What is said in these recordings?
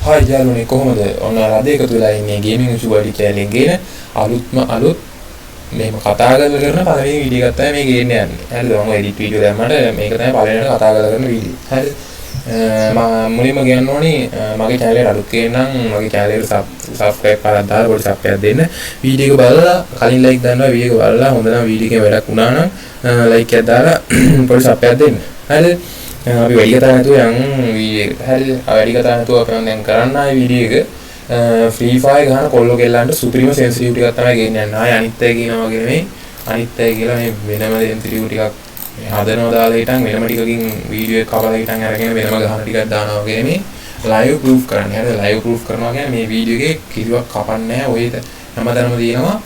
Hi යාළුවනේ කොහොමද? ඔන්න රද එකතු වෙලා ඉන්නේ ගේමින් විෂුවල් චැනල් එකේ අලුත් මේක කතා කරලා කරන පළවෙනි වීඩියෝ එකක් තමයි මේ ගේන්න යන්නේ. හරිද? මම එඩිට් වීඩියෝ දැම්මට මේක තමයි පළවෙනිට කතා කරලා කරන වීඩියෝ. හරිද? මම මුලින්ම කියන්න ඕනේ මගේ channel එකට අලුත් කෙනෙක් නම් මගේ channel එකට subscribe කරලා දාලා පොඩි සබ් එකක් දෙන්න. වීඩියෝ එක බලලා කලින් like දානවා වීඩියෝ එක බලලා හොඳ නම් වීඩියෝ එකේ වැඩක් වුණා නම් like එකක් දාලා පොඩි සබ් එකක් දෙන්න. හරිද? අපි වැඩි කතා නැතුව යන් වීඩියෝ එක. හරිද? වැඩි කතා නැතුව අපි දැන් කරන්න ආයේ වීඩියෝ එක Free Fire ගහන කොල්ලෝ කෙල්ලන්ට supreme sensitivity එකක් තමයි ගෙන්නන්නේ. ආයේ අනිත් අය කියනවා වගේ නෙමෙයි. අනිත් අය කියලා මේ වෙනම sensitivity ටිකක් හදනවා දාලා හිටන් වෙනම ටිකකින් වීඩියෝ එක කපලා හිටන් අරගෙන වෙනම ගහන ටිකක් දානවා වගේ නෙමෙයි. live proof කරන්නේ. හරිද? live proof කරනවා කියන්නේ මේ වීඩියෝ එකේ කිසිවක් කපන්නේ නැහැ. ඔය හැමදාම තියෙනවා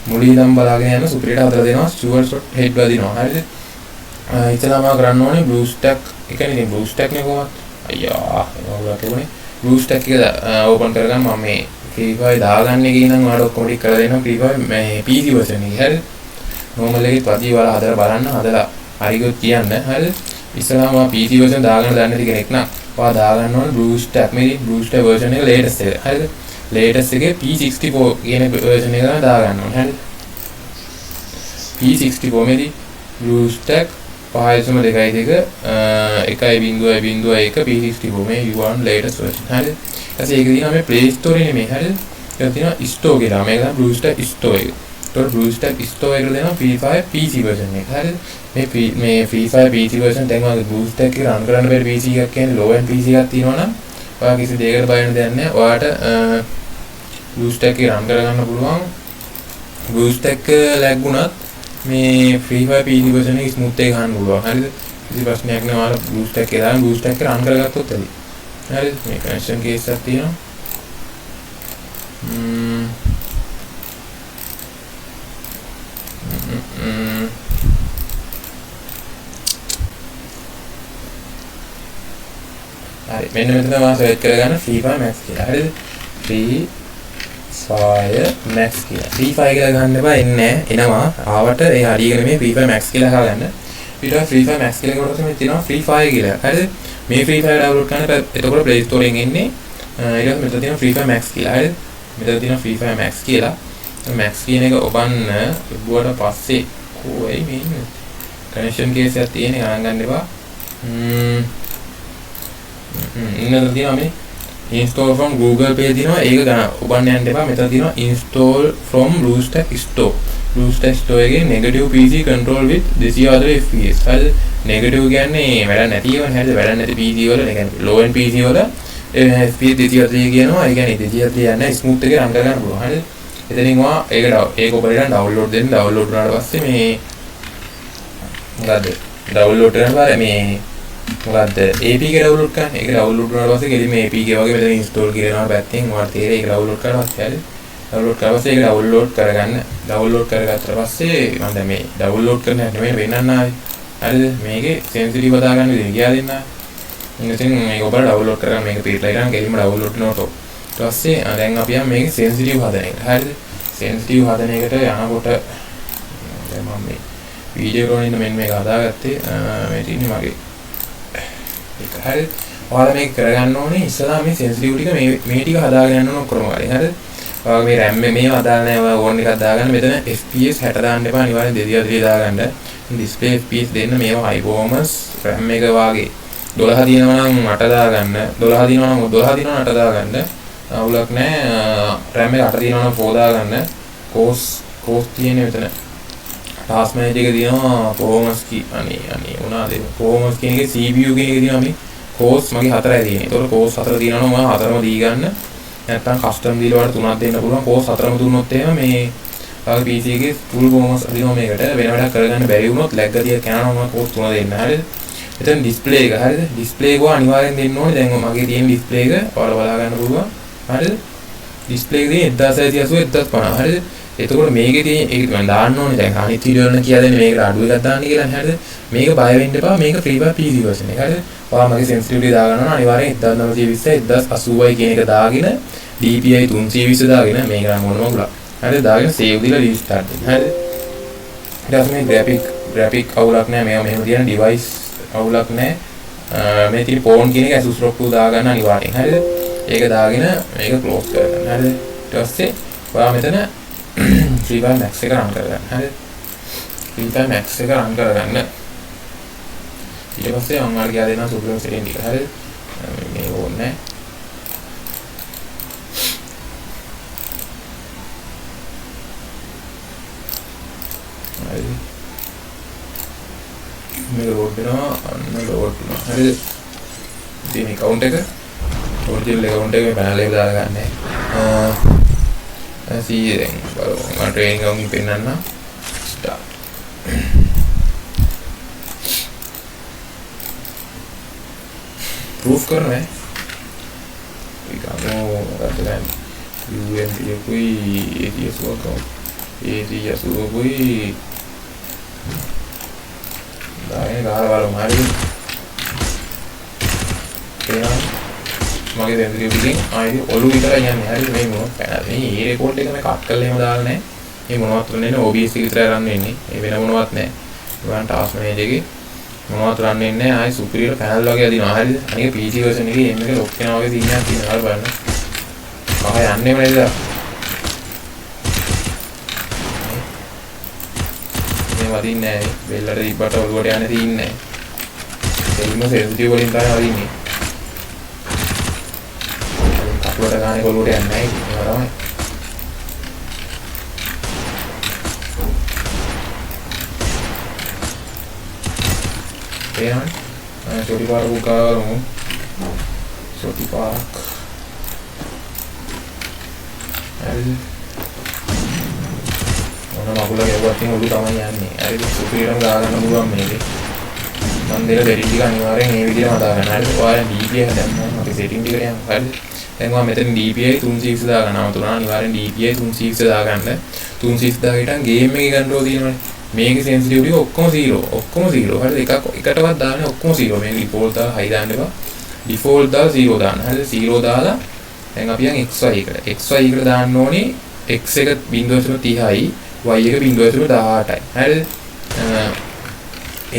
මුලින් ඉඳන් බලාගෙන යන සුපිරියට හදලා දෙනවා sure shot head වදිනවා. හරිද? ඉතලම කරන්න ඕනේ blue stack. ඒ කියන්නේ ඉතින් blue stack නේ කොහොමද? අයියා ඒවා කියුනේ blue stack එක ඕපන් කරගන්න මම මේ Free Fire දාගන්න එකේ ඉඳන් ඔයාලට ඔක්කොම ටික කරලා දෙනවා Free Fire මේ PC version එකේ. හරිද? normal එකේ පදි වල හදලා බලන්න හදලා හරියට කියන්න. හරිද? ඉස්සරහම PC version දාගන්න දන්නේ නැති කෙනෙක් නම් ඔයා දාගන්න ඕනේ blue stack මේ blue stack version එක latest එක. හරිද? latest එකේ P64 කියන version එක දාගන්න ඕනේ. හරිද? P64 මේදී blue stack 5.2 1.1 P64 මේ U1 latest version. හරිද? ඊට ඒක දිනා මේ Play Store එකේ නෙමෙයි. හරිද? ඒක දිනා Store කියලා. මේක තමයි Blue Stack Store එක. ඒතකොට Blue Stack Store එකට දෙනවා Free Fire PC version එක. හරිද? මේ Free Fire PC version දැන් ඔයාගේ Blue Stack එක run කරන්න බැරි PC එකක් කියන්නේ low end PC එකක් තියෙනවා නම් ඔයා කිසි දෙයකට බය වෙන්න දෙයක් නැහැ. ඔයාට Blue Stack එක run කරගන්න පුළුවන්. Blue Stack lag වුණත් මේ Free Fire PC version එක smooth එක ගන්න පුළුවන්. හරිද? කිසි ප්‍රශ්නයක් නෑ. ඔයාලා Blue Stack එක දාලා Blue Stack එක run කරගත්තොත් ඇති. හරිද? මේ connection case එකක් තියෙනවා. හරි. මෙන්න මෙතන මම සර්ච් කරගන්න Free Fire Max කියලා. හරිද? Free Fire Max කියලා. Free Fire කියලා ගන්න එපා එන්නේ නැහැ. එනවා. ආවට ඒ හරියගෙන මේ Free Fire Max කියලා ගහගන්න. ඊට පස්සේ Free Fire Max කියලා කරොත් මේ තියෙනවා Free Fire කියලා. හරිද? මේ Free Fire download කරන්න එතකොට Play Store එකෙන් එන්නේ. ඊට පස්සේ මෙතන තියෙනවා Free Fire Max කියලා. හරිද? මෙතන තියෙනවා Free Fire Max කියලා. Max කියන එක ඔබන්න ඉබුවට පස්සේ කොයි මේ ඉන්නේ? connection case එකක් තියෙන ගණන් ගන්න එපා. ඉන්නද තියෙනවා මේ install from Google Play දිනවා ඒක ගන්න ඔබන්න යන්න එපා. මෙතන තියෙනවා install from BlueStack Store. BlueStack Store එකේ negative PC control with 200 fps. හරිද? negative කියන්නේ වැඩ නැති ඒවා. හරිද? වැඩ නැති PC වල ඒ කියන්නේ low end PC වල fps 200 කියනවා. ඒ කියන්නේ 200 යන smooth එකේ රන් කරගන්න පුළුවන්. හරිද? එතනින් ඔයා ඒක ඔබට download දෙන්න. download කරාට පස්සේ මේ මොකද්ද? download කරනවා මේ මොකද්ද APK download කරන්න. ඒක download කරලා පස්සේ කෙලින්ම APK වගේ මෙතන install කරනවා පැත්තෙන් ඔයාලට තේරෙයි. ඒක download කරලා පස්සේ හරිද? download කරලා පස්සේ ඒක download කරගන්න. download කරගත්තට පස්සේ මම දැන් මේ download කරන හැටි මේ වෙන්නන්න ආවේ. හරිද? මේකේ sensitive හදාගන්න විදිහ කියලා දෙන්න. ඉතින් මේක ඔබලා download කරගන්න මේක පිටලා ඉරන් කෙලින්ම download කරනකොට ඊට පස්සේ දැන් අපි යම් මේකේ sensitive හදන එකට. හරිද? sensitive හදන එකට යනකොට දැන් මම මේ වීඩියෝ එකේ මෙන්න මේක හදාගත්තේ මේ තියෙන්නේ මගේ ඒක. හරිද? ඔයාලා මේක කරගන්න ඕනේ ඉස්සලා මේ sensitive ටික මේ ටික හදාගෙන යන්න ඕන ඔක්කොම වලින්. හරිද? ඔයාලා මේ RAM මේව හදාලා නැහැ. ඔයාලා ඕන එකක් දාගන්න. මෙතන FPS 60 දාන්න එපා. අනිවාර්යෙන් 230 දාගන්න. display FPS දෙන්න මේවා high performance RAM එක වාගේ 12 දිනනවා නම් 8 දාගන්න. 12 දිනනවා නම් 12 දිනනවා 8 දාගන්න. අවුලක් නැහැ. RAM එක 8 දිනනවා නම් 4 දාගන්න. course තියෙන්නේ මෙතන. task manager එක දිනවා performance key අනේ උනාද performance කියන එකේ CPU කියන එක දිනවා මේ course මගේ 4යි තියෙන්නේ. ඒතකොට course 4 දිනනවා නම් මම 4ම දී ගන්න. නැත්තම් custom deal වලට 3ක් දෙන්න පුළුවන්. course 4ම දුන්නොත් එහෙම මේ ඔයාගේ PC එකේ full performance දිනවා මේකට. වෙන වැඩක් කරගන්න බැරි වුණොත් lag ගතියක් යනවා මම course 3 දෙන්න. හරිද? එතන display එක. හරිද? display එක අනිවාර්යෙන් දෙන්න ඕනේ. දැන් මගේ තියෙන display එක ඔයාලා බලා ගන්න පුළුවන්. හරිද? display එකේ 1680 1050. හරිද? එතකොට මේකේ තියෙන ඒක මම දාන්න ඕනේ. දැන් අනිත් වීඩියෝ වල කියලා දෙන්නේ මේකට අඩු එකක් දාන්න කියලා. හරිද? මේක බය වෙන්න එපා. මේක Free Fire PC version එක. හරිද? ඔයා මගේ sensitivity දා ගන්නවා නම් අනිවාර්යෙන් 1920 1080 කියන එක දාගෙන DPI 320 දාගෙන මේක නම් මොනම උලක්. හරිද? දාගෙන save දීලා restart දෙන්න. හරිද? ඊට පස්සේ මේ graphic අවුලක් නැහැ. මේවා මෙහෙම තියෙන device අවුලක් නැහැ. මේ තියෙන phone කියන එක Asus ROG 2 දා ගන්න අනිවාර්යෙන්. හරිද? ඒක දාගෙන මේක ක්ලෝස් කරගන්න. හරිද? ඊට පස්සේ ඔයා මෙතන Free Fire Max එක රන් කරගන්න. හරිද? Free Fire Max එක රන් කරගන්න. ඊට පස්සේ මම ඔයාලට කියලා දෙනවා සුපිරිම සෙටින් ටික. හරිද? මේ ඕනේ නැහැ. හරි. මේක ලෝඩ් වෙනවා. අන්න ලෝඩ් වෙනවා. හරිද? ඉතින් account එක ඔරිජිනල් account එක මේ panel එක දාලා ගන්න. see දැන් බලමු. මම training එකකින් පෙන්නන්නම්. start. proof කරනවා. ඒකම මොකක්ද දැන් UMP එකකුයි ATS account. ATS එකකුයි දාගෙන ගහලා බලමු. හරිද? මගේ දෙන්දරිය පිටින් ආයේ ඔළුව විතරයි යන්නේ. හරිද? මේ මොනවද පැනලා මේ රෙකෝඩ් එක මේ කට් කරලා එහෙම දාලා නැහැ. මේ මොනවත් රන් වෙන්නේ OBS එක විතරයි රන් වෙන්නේ. ඒ වෙන මොනවත් නැහැ. ඔයාලට ටාස්ක් මැනේජර් එකේ මොනවත් රන් වෙන්නේ නැහැ. ආයේ සුපිරියර් පැනල් වගේ අදිනවා. හරිද? අනික PC version එකේ එන්න එක ලොක් වෙනවා වගේ සීනයක් තියෙනවා. හරිද බලන්න. කහ යන්නේම නේද? මේ වදින්නේ නැහැ. බෙල්ලට තිබ්බට ඔළුවට යන්නේ තියෙන්නේ නැහැ. එළිම සෙන්සිටිව් වලින් තමයි වදින්නේ. කටුවට ගානේ කොළුවට යන්නේ නැහැ. ඒක තමයි. එහෙනම් චොටි පාරක් උකාරමු. චොටි පාරක්. හරි. මොන මගුල ගැව්වත් තියෙන උඩු තමයි යන්නේ. හරිද? සුපිරියරම දාගන්න පුළුවන් මේකේ. මම දෙල දෙටි ටික අනිවාර්යෙන් මේ විදිහටම දාගන්න. හරිද? ඔයාලා DPI හදන්න අපි සෙටින් ටිකට යමු. හරිද? දැන් මම මෙතන DPI 360 දාගන්නවා. තුනක් අනිවාර්යෙන් DPI 360 දාගන්න. 360 දාගෙන ගේම් එකේ කන්ට්‍රෝල් තියෙනවනේ. මේකේ සෙන්සිටිවිටි ඔක්කොම 0. ඔක්කොම 0. හරිද? එකටවත් දාන්නේ ඔක්කොම 0. මේක ඩිෆෝල්ට් දාලා හයි දාන්න එපා. ඩිෆෝල්ට් දාලා 0 දාන්න. හරිද? 0 දාලා දැන් අපි යන් XY එකට. XY එකට දාන්න ඕනේ x එක 0.30යි y එක 0.18යි. හරිද?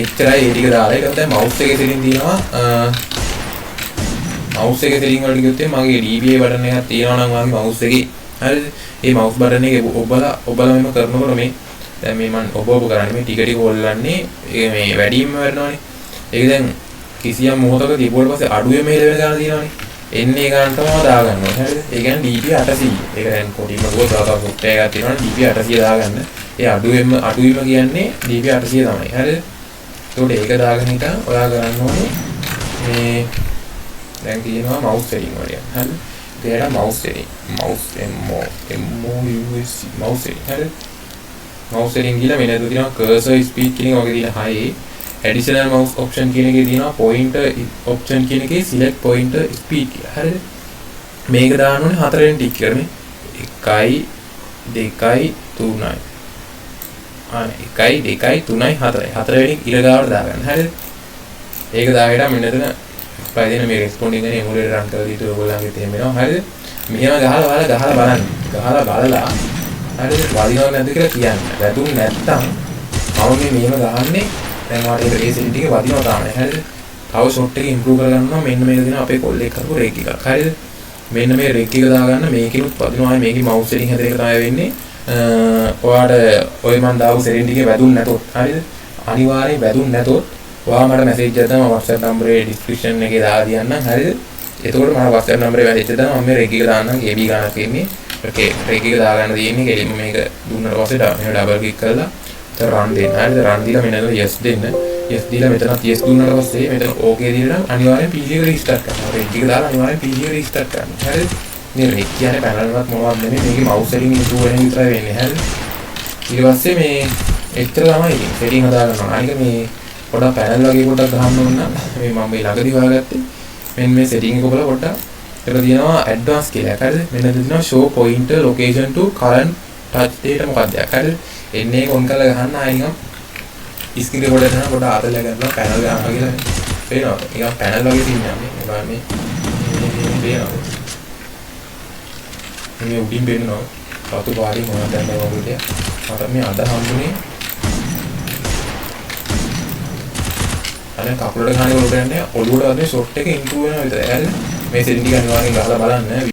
එච්චරයි ඒ ටික දාලා ඊට පස්සේ mouse එකේ setting තියෙනවා. mouse එකේ setting වලට ගියොත් මගේ DPI බටන් එකක් තියෙනවා නම් මගේ mouse එකේ. හරිද? මේ mouse බටන් එකේ ඔබලා මෙහෙම කරනකොට මේ දැන් මේ මම ඔබ කරන්නේ මේ ටික ටික හොල්ලන්නේ මේ වැඩිම වෙනවනේ. ඒක දැන් කිසියම් මොහොතක තිබුවට පස්සේ අඩුවේ මේ ලෙවල් ගන්න තියෙනවනේ. එන්නේ ගන්න තමයි දාගන්න. හරිද? ඒ කියන්නේ DPI 800. ඒක දැන් කොටිම ගොස් දාලා සොෆ්ට්වෙයාර් එකක් තියෙනවනේ DPI 800 දාගන්න. ඒ අඩුවෙම කියන්නේ DPI 800 තමයි. හරිද? ඒකට ඒක දාගෙන හිටන් ඔයා කරන්න ඕනේ මේ දැන් කියනවා mouse setting වල යන්න. හරිද? ඒකට mouse setting mouse mouse setting. හරිද? mouse setting කියලා මෙන්න තියෙනවා cursor speed කියන එක වගේ තියෙන high additional mouse option කියන එකේ තියෙනවා pointer option කියන එකේ select pointer speed කියලා. හරිද? මේක දාන්න ඕනේ 4 ටික් කරන්නේ 1 2 3යි. අනේ 1 2 3යි 4යි. 4 වෙනි ඉර ගාවට දාගන්න. හරිද? ඒක දාගෙන මෙන්න එතන පයිදෙන මේ responding එකේ emulator run කරලා දීතු ඔයගොල්ලන්ගේ තේම වෙනවා. හරිද? මෙහෙම ගහලා බලන්න. ගහලා බලලා හරිද? වදිනවද නැද්ද කියලා කියන්න. වැදුම් නැත්තම් මම මෙහෙම ගහන්නේ දැන් වාට ඒ රේසින් ටික වදිනවා තමයි. හරිද? තව ෂොට් එක ඉම්ප්‍රූව් කරගන්නවා. මෙන්න මේක දෙනවා අපේ කොල්ලෙක් කරපු රේක් එකක්. හරිද? මෙන්න මේ රේක් එක දාගන්න මේකිනුත් වදිනවා. මේකේ mouse setting හැදෙන එක තමයි වෙන්නේ. ඔයාට ඔය මන් දාපු setting ටිකේ වැදුම් නැතොත් හරිද? අනිවාර්යෙන් වැදුම් නැතොත් ඔයා මට මැසේජ් එකක් දාන්න WhatsApp නම්බරේ description එකේ දාලා තියන්නම්. හරිද? එතකොට මම WhatsApp නම්බරේ මැසේජ් එක දානවා. මම මේ රේක් එක දාන්නම්. KB ගණනක් එන්නේ. ඕකේ රේක් එක දාගන්න තියෙන්නේ කෙලින්ම මේක දුන්නාට පස්සේ මෙහෙම ඩබල් ක්ලික් කරලා රන් දෙන්න. හරිද? රන් දීලා මෙන්න yes දෙන්න. yes දීලා මෙතනත් yes දුන්නාට පස්සේ මෙතන okay දීලා නම් අනිවාර්යෙන් PC එක restart කරනවා. රේක් එක දාලා අනිවාර්යෙන් PC එක restart කරනවා. හරිද? මේ රේක් කියන්නේ පැනල් එකක් මොනවද නෙමෙයි. මේකේ mouse setting improve වෙන විතරයි වෙන්නේ. හරිද? ඊට පස්සේ මේ එච්චර තමයි ඉතින් setting හදා ගන්නවා. අනික මේ පොඩක් පැනල් වගේ පොඩක් ගහන්න ඕන නම් මේ මම මේ ළඟදී හොයාගත්තේ. මෙන්න මේ setting එක ඔබලා පොඩ්ඩක් ඒක තියෙනවා advanced කියලා. හරිද? මෙන්න තියෙනවා show pointer location to current touch data මොකක්ද? හරිද? එන්නේ ඒක ඔන් කරලා ගහන්න ආයෙ නිකන් ස්ක්‍රීන් රෙකෝඩර් එක පොඩ්ඩක් ආතල්ලා ගන්නවා පැනල් ගන්නවා කියලා. පේනවද? නිකන් පැනල් වගේ තියන්නේ අපි. මේ පේනවද? මේ උඩින් පේනවා. රතු පාරින් මොනවද දැන්නව වගේ. මට මේ අද හම්බුනේ අනේ කකුලට ගහන්නේ ඔලුවට යන්නේ ඔලුවට වදින ෂොට් එක ඉම්ප්‍රූව් වෙනවා විතරයි. හරිද? මේ setting ටික අනිවාර්යෙන් ගහලා බලන්න